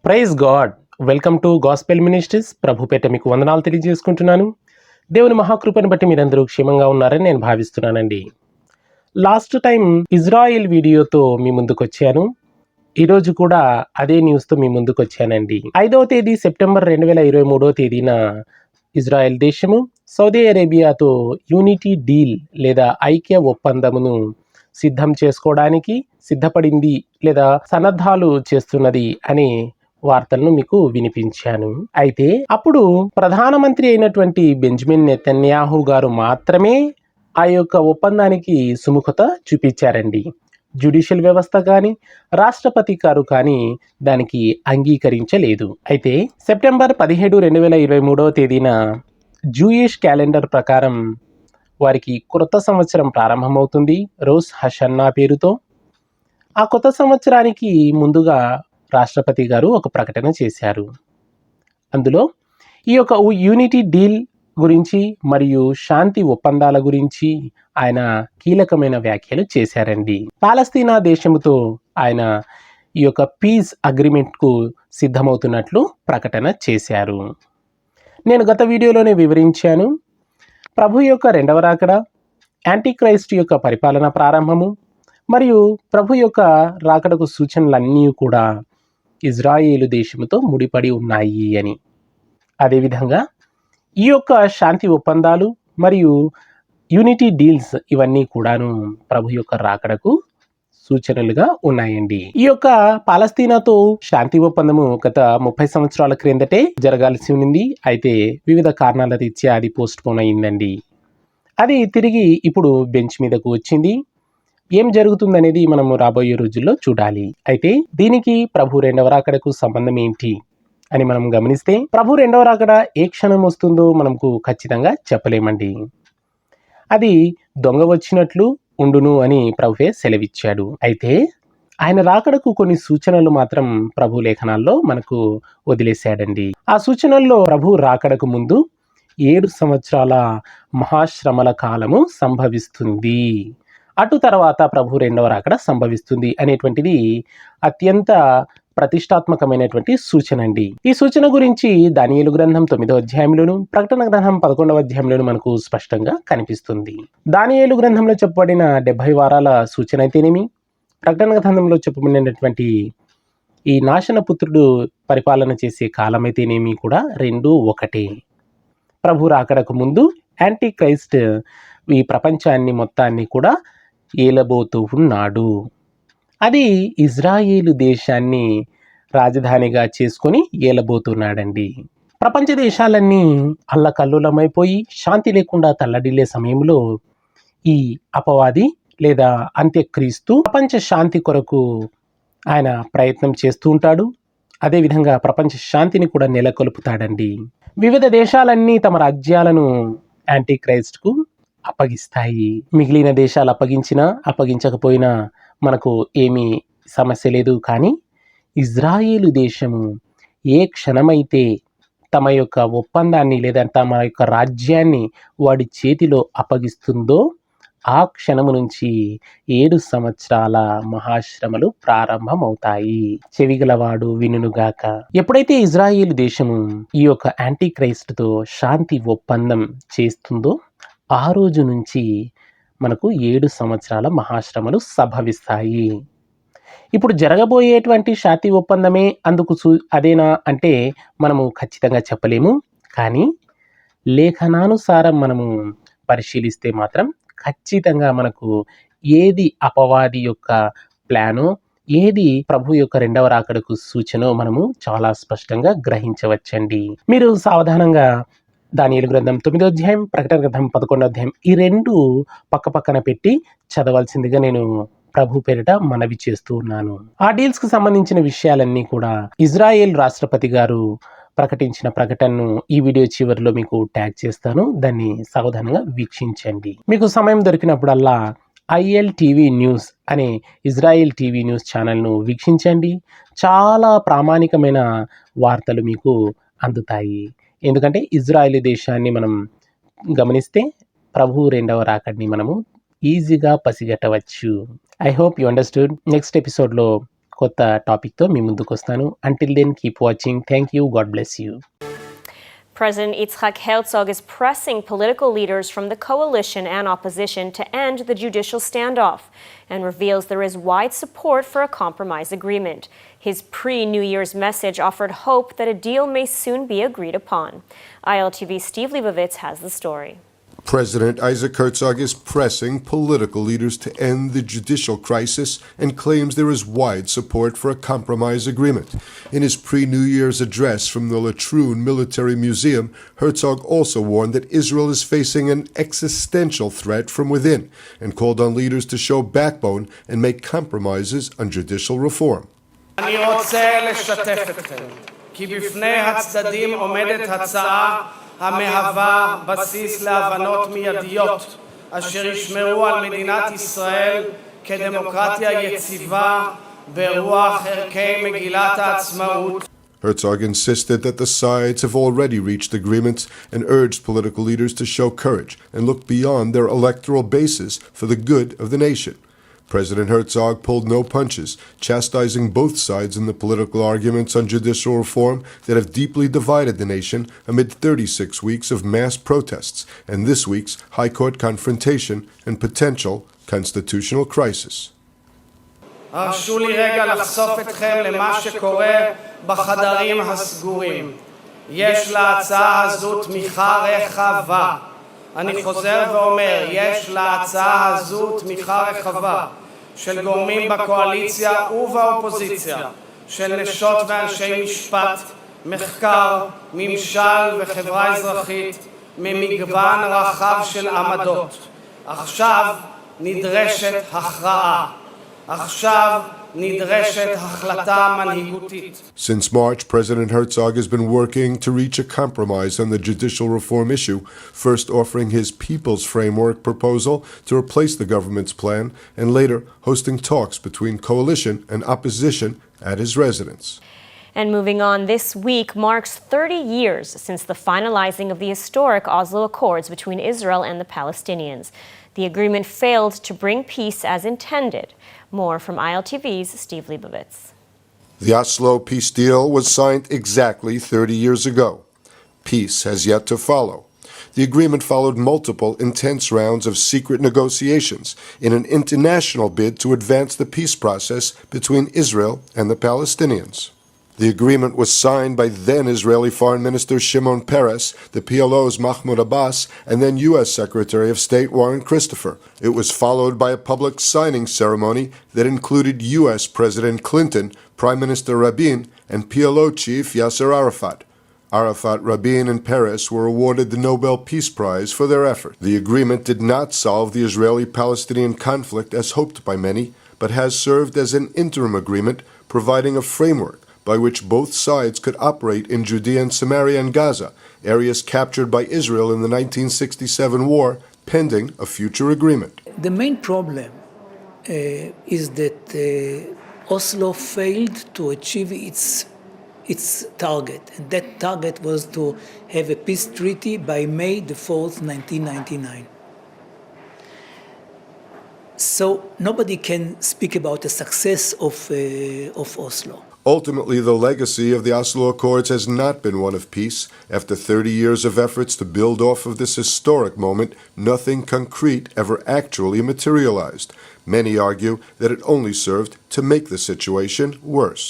Praise God. Welcome to gospel ministries. Prabhupeta మీకు వందనాలు తెలియజేసుకుంటున్నాను. దేవుని మహాకృపను బట్టి మీరందరూ క్షేమంగా ఉన్నారని నేను భావిస్తున్నానండి. లాస్ట్ టైం ఇజ్రాయిల్ వీడియోతో మీ ముందుకు వచ్చాను. ఈరోజు కూడా అదే న్యూస్తో మీ ముందుకు వచ్చానండి. 5వ తేదీ సెప్టెంబర్ 2023 తేదీన ఇజ్రాయెల్ దేశము సౌదీ అరేబియాతో యూనిటీ డీల్ లేదా ఐక్య ఒప్పందమును సిద్ధం చేసుకోవడానికి సిద్ధపడింది లేదా సన్నద్ధాలు చేస్తున్నది అని వార్తలను మీకు వినిపించాను. అయితే అప్పుడు ప్రధానమంత్రి అయినటువంటి బెంజమిన్ నెతన్యాహు గారు మాత్రమే ఆ యొక్క ఒప్పందానికి సుముఖత చూపించారండి. జ్యుడిషియల్ వ్యవస్థ కానీ రాష్ట్రపతి గారు కానీ దానికి అంగీకరించలేదు. అయితే సెప్టెంబర్ 17, 2023 తేదీన జూయిష్ క్యాలెండర్ ప్రకారం వారికి కొత్త సంవత్సరం ప్రారంభమవుతుంది, రోష్ హషన్నా పేరుతో. ఆ కొత్త సంవత్సరానికి ముందుగా రాష్ట్రపతి గారు ఒక ప్రకటన చేశారు. అందులో ఈ యొక్క యూనిటీ డీల్ గురించి మరియు శాంతి ఒప్పందాల గురించి ఆయన కీలకమైన వ్యాఖ్యలు చేశారండి. పాలస్తీనా దేశముతో ఆయన ఈ యొక్క పీస్ అగ్రిమెంట్కు సిద్ధమవుతున్నట్లు ప్రకటన చేశారు. నేను గత వీడియోలోనే వివరించాను. ప్రభు యొక్క రెండవ రాకడ, యాంటీక్రైస్ట్ యొక్క పరిపాలన ప్రారంభము మరియు ప్రభు యొక్క రాకడకు సూచనలన్నీ కూడా ఇజ్రాయేలు దేశముతో ముడిపడి ఉన్నాయి అని. అదేవిధంగా ఈ యొక్క శాంతి ఒప్పందాలు మరియు యూనిటీ డీల్స్ ఇవన్నీ కూడాను ప్రభు యొక్క రాకడకు సూచనలుగా ఉన్నాయండి. ఈ యొక్క పాలస్తీనాతో శాంతి ఒప్పందము గత 30 సంవత్సరాల క్రిందటే జరగాల్సి ఉంది. అయితే వివిధ కారణాల రీత్యా అది పోస్ట్ పోన్ అయిందండి. అది తిరిగి ఇప్పుడు బెంచ్ మీదకు వచ్చింది. ఏం జరుగుతుందనేది మనము రాబోయే రోజుల్లో చూడాలి. అయితే దీనికి ప్రభు రెండవ రాకడకు సంబంధం ఏంటి అని మనం గమనిస్తే, ప్రభు రెండవ రాకడ ఏ క్షణం వస్తుందో మనకు ఖచ్చితంగా చెప్పలేమండి. అది దొంగ వచ్చినట్లు ఉండును అని ప్రభువే సెలవిచ్చాడు. అయితే ఆయన రాకడకు కొన్ని సూచనలు మాత్రం ప్రభు లేఖనాల్లో మనకు వదిలేశాడండి. ఆ సూచనల్లో ప్రభు రాకడకు ముందు 7 సంవత్సరాల మహాశ్రమల కాలము సంభవిస్తుంది, అటు తర్వాత ప్రభు రెండవ రాకడ సంభవిస్తుంది అనేటువంటిది అత్యంత ప్రతిష్టాత్మకమైనటువంటి సూచన అండి. ఈ సూచన గురించి దానియేలు గ్రంథం 9వ అధ్యాయంలోను, ప్రకటన గ్రంథం 11వ అధ్యాయంలోను మనకు స్పష్టంగా కనిపిస్తుంది. దానియేలు గ్రంథంలో చెప్పబడిన 70 వారాల సూచన అయితేనేమి, ప్రకటన గ్రంథంలో చెప్పబడినటువంటి ఈ నాశన పుత్రుడు పరిపాలన చేసే కాలమైతేనేమి కూడా రెండు ఒకటే. ప్రభు రాకడకు ముందు యాంటీ క్రైస్ట్ ఈ ప్రపంచాన్ని మొత్తాన్ని కూడా ఏలబోతూ ఉన్నాడు. అది ఇజ్రాయేలు దేశాన్ని రాజధానిగా చేసుకొని ఏలబోతున్నాడండి. ప్రపంచ దేశాలన్నీ అల్లకల్లోలమైపోయి శాంతి లేకుండా తల్లడిల్లే సమయంలో ఈ అపవాది లేదా అంత్యక్రీస్తు ప్రపంచ శాంతి కొరకు ఆయన ప్రయత్నం చేస్తూ ఉంటాడు. అదేవిధంగా ప్రపంచ శాంతిని కూడా నెలకొల్పుతాడండి. వివిధ దేశాలన్నీ తమ రాజ్యాలను యాంటీ క్రైస్ట్కు అప్పగిస్తాయి. మిగిలిన దేశాలు అప్పగించకపోయినా మనకు ఏమీ సమస్య లేదు. కానీ ఇజ్రాయేలు దేశము ఏ క్షణమైతే తమ యొక్క ఒప్పందాన్ని లేదా తమ యొక్క రాజ్యాన్ని వాడి చేతిలో అప్పగిస్తుందో ఆ క్షణము నుంచి 7 సంవత్సరాల మహాశ్రమలు ప్రారంభమవుతాయి. చెవిగలవాడు వినుగాక. ఎప్పుడైతే ఇజ్రాయేలు దేశము ఈ యొక్క యాంటీ క్రైస్ట్తో శాంతి ఒప్పందం చేస్తుందో ఆ రోజు నుంచి మనకు 7 సంవత్సరాల మహాశ్రమలు సంభవిస్తాయి. ఇప్పుడు జరగబోయేటువంటి శాంతి ఒప్పందమే అందుకు అదేనా అంటే మనము ఖచ్చితంగా చెప్పలేము. కానీ లేఖనానుసారం మనము పరిశీలిస్తే మాత్రం ఖచ్చితంగా మనకు ఏది అపవాది యొక్క ప్లానో, ఏది ప్రభు యొక్క రెండవ రాకడకు సూచనో మనము చాలా స్పష్టంగా గ్రహించవచ్చండి. మీరు సావధానంగా దానియేలు గ్రంథం 9వ అధ్యాయం, ప్రకటన గ్రంథం 11వ అధ్యాయం ఈ రెండు పక్కపక్కన పెట్టి చదవాల్సిందిగా నేను ప్రభు పేరిట మనవి చేస్తూ ఉన్నాను. ఆ డీల్స్కి సంబంధించిన విషయాలన్నీ కూడా ఇజ్రాయెల్ రాష్ట్రపతి గారు ప్రకటించిన ప్రకటనను ఈ వీడియో చివరిలో మీకు ట్యాగ్ చేస్తాను. దాన్ని సావధానంగా వీక్షించండి. మీకు సమయం దొరికినప్పుడల్లా ఐఎల్ టీవీ న్యూస్ అనే ఇజ్రాయెల్ టీవీ న్యూస్ ఛానల్ను వీక్షించండి. చాలా ప్రామాణికమైన వార్తలు మీకు అందుతాయి. ఎందుకంటే ఇజ్రాయెల్ దేశాన్ని మనం గమనిస్తే ప్రభు రెండవ రాకడిని మనము ఈజీగా పసిగట్టవచ్చు. I hope you understood. Next ఎపిసోడ్లో కొత్త టాపిక్తో మీ ముందుకు వస్తాను. Until then keep watching. Thank you. God bless you. President Yitzhak Herzog is pressing political leaders from the coalition and opposition to end the judicial standoff and reveals there is wide support for a compromise agreement. His pre-New Year's message offered hope that a deal may soon be agreed upon. ILTV's Steve Leibovitz has the story. President Isaac Herzog is pressing political leaders to end the judicial crisis and claims there is wide support for a compromise agreement. In his pre-New Year's address from the Latrun Military Museum, Herzog also warned that Israel is facing an existential threat from within and called on leaders to show backbone and make compromises on judicial reform. אני רוצה לשתף אתכם כי בפני הצדדים עומדת הצעה המהווה בסיס להבנות מיידיות אשר ישמרו על מדינת ישראל כדמוקרטיה יציבה ברוח ערכי מגילת העצמאות. Herzog insisted that the sides have already reached agreements and urged political leaders to show courage and look beyond their electoral bases for the good of the nation. President Herzog pulled no punches, chastising both sides in the political arguments on judicial reform that have deeply divided the nation amid 36 weeks of mass protests and this week's High Court confrontation and potential constitutional crisis. הרשו לי רגע לחשוף אתכם למה שקורה בחדרים הסגורים. יש להצעה הזו תמיכה רחבה. אני חוזר ואומר, יש להצעה הזו תמיכה רחבה של גורמים בקואליציה ובאופוזיציה, של נשות ואנשי משפט, מחקר, ממשל וחברה אזרחית, ממגוון רחב של עמדות. עכשיו נדרשת הכרעה. עכשיו נדרשת החלטה מנהיגותית. Since March, President Herzog has been working to reach a compromise on the judicial reform issue, first offering his People's Framework proposal to replace the government's plan, and later hosting talks between coalition and opposition at his residence. And moving on, this week marks 30 years since the finalizing of the historic Oslo Accords between Israel and the Palestinians. The agreement failed to bring peace as intended. More from ILTV's Steve Leibovitz. The Oslo peace deal was signed exactly 30 years ago. Peace has yet to follow. The agreement followed multiple intense rounds of secret negotiations in an international bid to advance the peace process between Israel and the Palestinians. The agreement was signed by then Israeli Foreign Minister Shimon Peres, the PLO's Mahmoud Abbas, and then U.S. Secretary of State Warren Christopher. It was followed by a public signing ceremony that included U.S. President Clinton, Prime Minister Rabin, and PLO chief Yasser Arafat. Arafat, Rabin, and Peres were awarded the Nobel Peace Prize for their effort. The agreement did not solve the Israeli-Palestinian conflict as hoped by many, but has served as an interim agreement providing a framework by which both sides could operate in Judea and Samaria and Gaza, areas captured by Israel in the 1967 war, pending a future agreement. The main problem is that Oslo failed to achieve its target, and that target was to have a peace treaty by May the 4th, 1999. So nobody can speak about the success of Oslo. Ultimately, the legacy of the Oslo Accords has not been one of peace. After 30 years of efforts to build off of this historic moment, nothing concrete ever actually materialized. Many argue that it only served to make the situation worse.